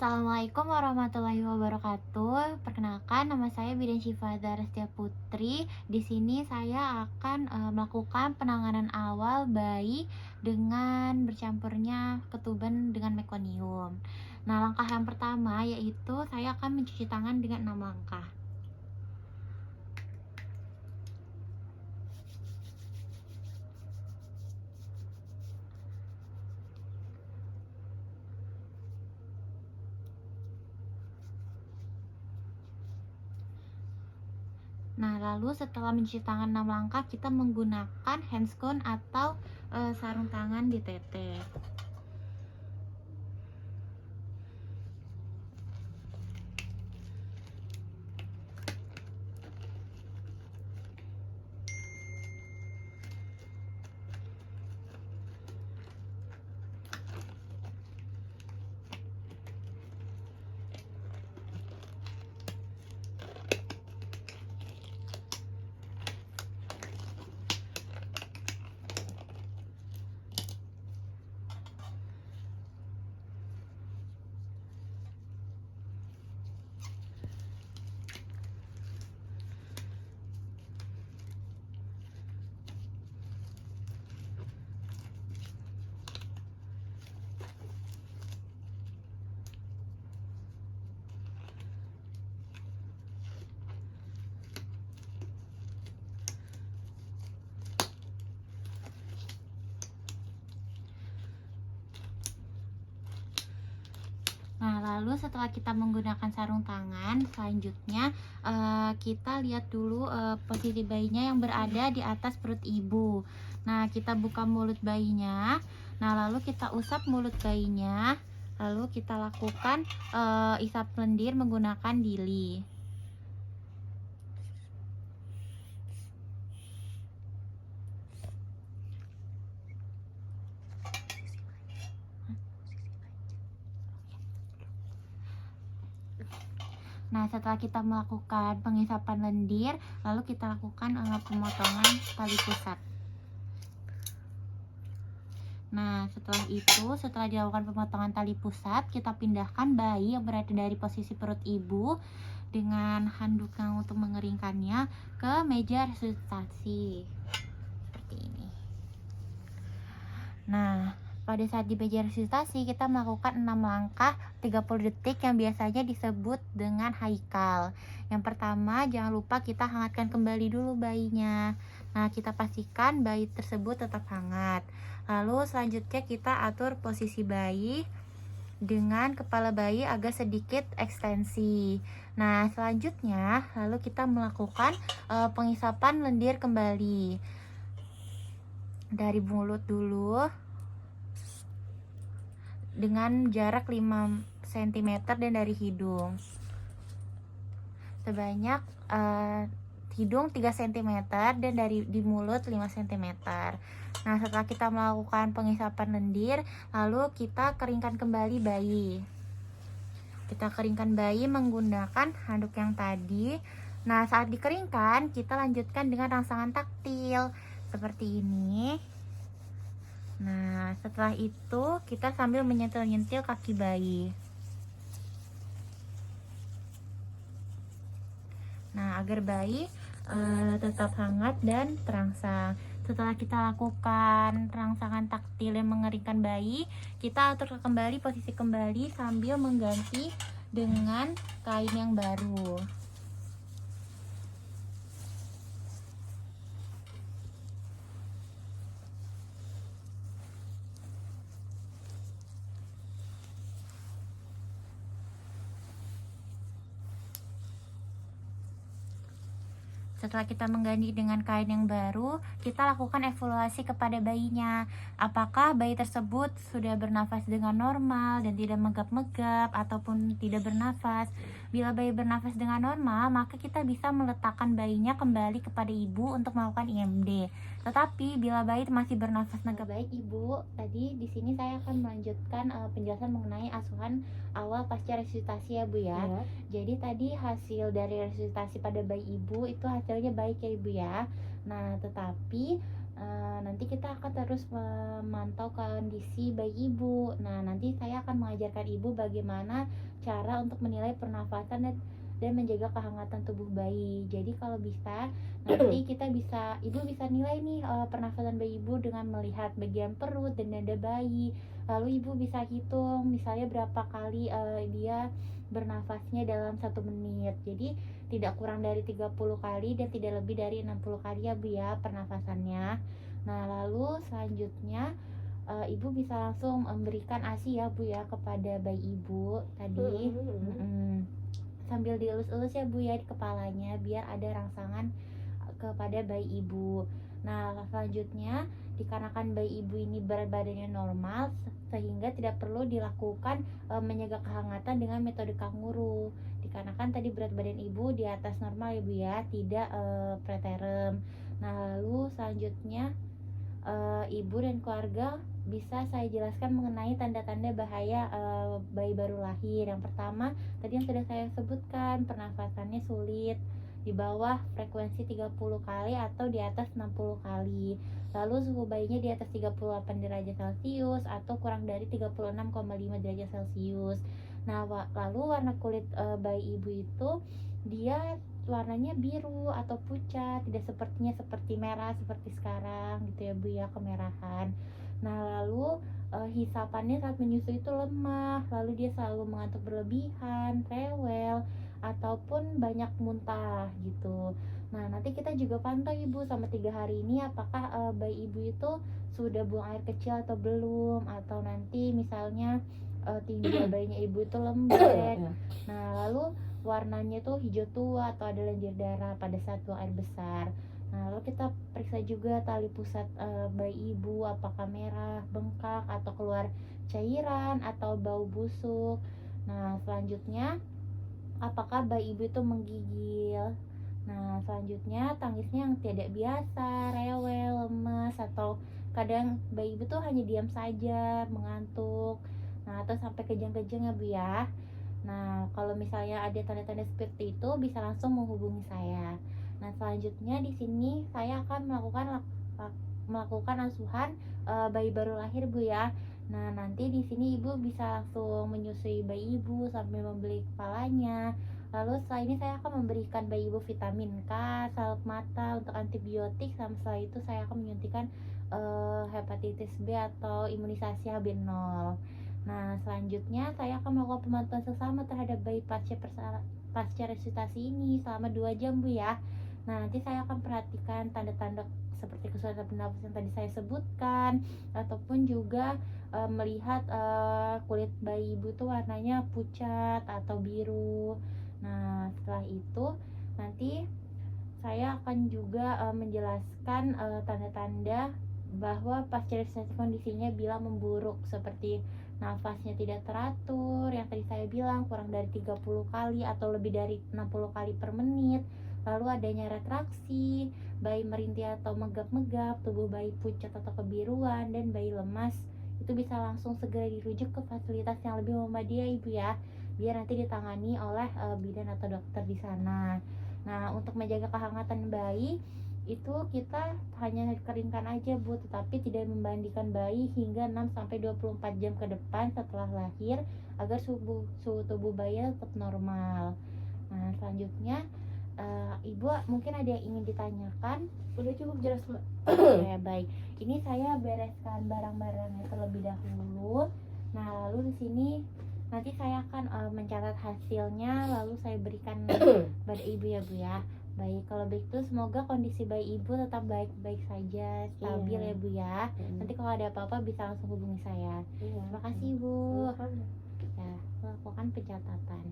Assalamualaikum warahmatullahi wabarakatuh. Perkenalkan, nama saya Bidan Syifa Zarastia Putri. Di sini saya akan melakukan penanganan awal bayi dengan bercampurnya ketuban dengan mekonium. Nah, langkah yang pertama yaitu saya akan mencuci tangan dengan 6 langkah. Nah, lalu setelah mencuci tangan 6 langkah, kita menggunakan handscoon atau sarung tangan di tete. Nah, lalu setelah kita menggunakan sarung tangan, selanjutnya kita lihat dulu posisi bayinya yang berada di atas perut ibu. Nah, kita buka mulut bayinya. Nah, lalu kita usap mulut bayinya. Lalu kita lakukan isap lendir menggunakan dili. Nah, setelah kita melakukan pengisapan lendir, lalu kita lakukan pemotongan tali pusat. Nah, setelah dilakukan pemotongan tali pusat, kita pindahkan bayi yang berada dari posisi perut ibu dengan handuk yang untuk mengeringkannya ke meja resusitasi. Seperti ini. Nah, pada saat di meja resusitasi, kita melakukan 6 langkah 30 detik yang biasanya disebut dengan haikal. Yang pertama, jangan lupa kita hangatkan kembali dulu bayinya. Nah, kita pastikan bayi tersebut tetap hangat. Lalu selanjutnya kita atur posisi bayi dengan kepala bayi agak sedikit ekstensi. Nah, selanjutnya lalu kita melakukan pengisapan lendir kembali dari mulut dulu dengan jarak 5 cm dan dari hidung sebanyak hidung 3 cm dan di mulut 5 cm. Nah, setelah kita melakukan pengisapan lendir, lalu kita keringkan kembali bayi. Kita keringkan bayi menggunakan handuk yang tadi. Nah, saat dikeringkan, kita lanjutkan dengan rangsangan taktil seperti ini. Nah, setelah itu kita sambil menyentil-nyentil kaki bayi. Nah, agar bayi tetap hangat dan terangsang. Setelah kita lakukan rangsangan taktil yang mengeringkan bayi, kita atur kembali posisi kembali sambil mengganti dengan kain yang baru. Setelah kita mengganti dengan kain yang baru, kita lakukan evaluasi kepada bayinya. Apakah bayi tersebut sudah bernafas dengan normal dan tidak megap-megap ataupun tidak bernafas. Bila bayi bernafas dengan normal, maka kita bisa meletakkan bayinya kembali kepada ibu untuk melakukan IMD. Tetapi bila bayi masih bernafas megap, baik Ibu, tadi di sini saya akan melanjutkan penjelasan mengenai asuhan awal pasca resusitasi ya Bu ya. Ya. Jadi tadi hasil dari resusitasi pada bayi ibu itu hasilnya baik ya Ibu ya. Nah, tetapi nanti kita akan terus memantau kondisi bayi ibu. Nah, nanti saya akan mengajarkan ibu bagaimana cara untuk menilai pernafasan dan menjaga kehangatan tubuh bayi. Jadi kalau bisa nanti ibu bisa nilai nih pernafasan bayi ibu dengan melihat bagian perut dan dada bayi. Lalu ibu bisa hitung misalnya berapa kali dia bernafasnya dalam 1 menit. Jadi tidak kurang dari 30 kali dan tidak lebih dari 60 kali ya Bu ya pernafasannya. Nah lalu selanjutnya ibu bisa langsung memberikan ASI ya Bu ya kepada bayi ibu tadi. Sambil dielus-elus ya Bu ya di kepalanya biar ada rangsangan kepada bayi ibu. Nah selanjutnya dikarenakan bayi ibu ini berat badannya normal sehingga tidak perlu dilakukan menjaga kehangatan dengan metode kanguru, dikarenakan tadi berat badan ibu di atas normal ya Bu ya, tidak preterm. Nah lalu selanjutnya ibu dan keluarga bisa saya jelaskan mengenai tanda-tanda bahaya bayi baru lahir. Yang pertama tadi yang sudah saya sebutkan, pernafasannya sulit di bawah frekuensi 30 kali atau di atas 60 kali. Lalu suhu bayinya di atas 38 derajat Celcius atau kurang dari 36,5 derajat Celcius. Nah, lalu warna kulit bayi ibu itu dia warnanya biru atau pucat, tidak sepertinya seperti merah seperti sekarang gitu ya Bu ya, kemerahan. Nah lalu hisapannya saat menyusui itu lemah, lalu dia selalu mengantuk berlebihan, rewel, ataupun banyak muntah gitu. Nah nanti kita juga pantau ibu sama 3 hari ini apakah bayi ibu itu sudah buang air kecil atau belum, atau nanti misalnya tinggi bayinya ibu itu lembek. Nah lalu warnanya tuh hijau tua atau ada lendir darah pada saat buang air besar. Nah, lalu kita periksa juga tali pusat bayi ibu apakah merah, bengkak atau keluar cairan atau bau busuk. Nah, selanjutnya apakah bayi ibu itu menggigil. Nah, selanjutnya tangisnya yang tidak biasa, rewel, lemas, atau kadang bayi ibu tuh hanya diam saja, mengantuk. Nah, atau sampai kejang-kejang ya Bu ya. Nah, kalau misalnya ada tanda-tanda seperti itu bisa langsung menghubungi saya. Nah, selanjutnya di sini saya akan melakukan asuhan bayi baru lahir Bu ya. Nah, nanti di sini ibu bisa langsung menyusui bayi ibu sambil membeli kepalanya. Lalu setelah ini saya akan memberikan bayi ibu vitamin K, salep mata untuk antibiotik, sama setelah itu saya akan menyuntikkan hepatitis B atau imunisasi HB0. Nah, selanjutnya saya akan melakukan pemantauan seksama terhadap bayi pasca resusitasi ini selama 2 jam Bu ya. Nah, nanti saya akan perhatikan tanda-tanda seperti kesulitan bernafas yang tadi saya sebutkan, ataupun juga melihat kulit bayi ibu tuh warnanya pucat atau biru. Nah, setelah itu nanti saya akan juga menjelaskan tanda-tanda bahwa pasca resusitasi kondisinya bila memburuk, seperti nafasnya tidak teratur, yang tadi saya bilang kurang dari 30 kali atau lebih dari 60 kali per menit, lalu adanya retraksi, bayi merintih atau megap-megap, tubuh bayi pucat atau kebiruan, dan bayi lemas. Itu bisa langsung segera dirujuk ke fasilitas yang lebih memadai ya Ibu ya, biar nanti ditangani oleh bidan atau dokter di sana. Nah, untuk menjaga kehangatan bayi itu kita hanya keringkan aja Bu, tetapi tidak membandingkan bayi hingga 6-24 jam ke depan setelah lahir agar suhu tubuh bayi tetap normal. Nah, selanjutnya Ibu mungkin ada yang ingin ditanyakan? Udah cukup jelas Mbak. Ya baik, ini saya bereskan barang-barangnya terlebih dahulu. Nah lalu di sini nanti saya akan mencatat hasilnya, lalu saya berikan pada ibu ya Bu ya. Baik, kalau begitu semoga kondisi bayi ibu tetap baik-baik saja, stabil ya Bu ya. Nanti kalau ada apa-apa bisa langsung hubungi saya. Terima kasih Bu. Ya, lakukan pencatatan.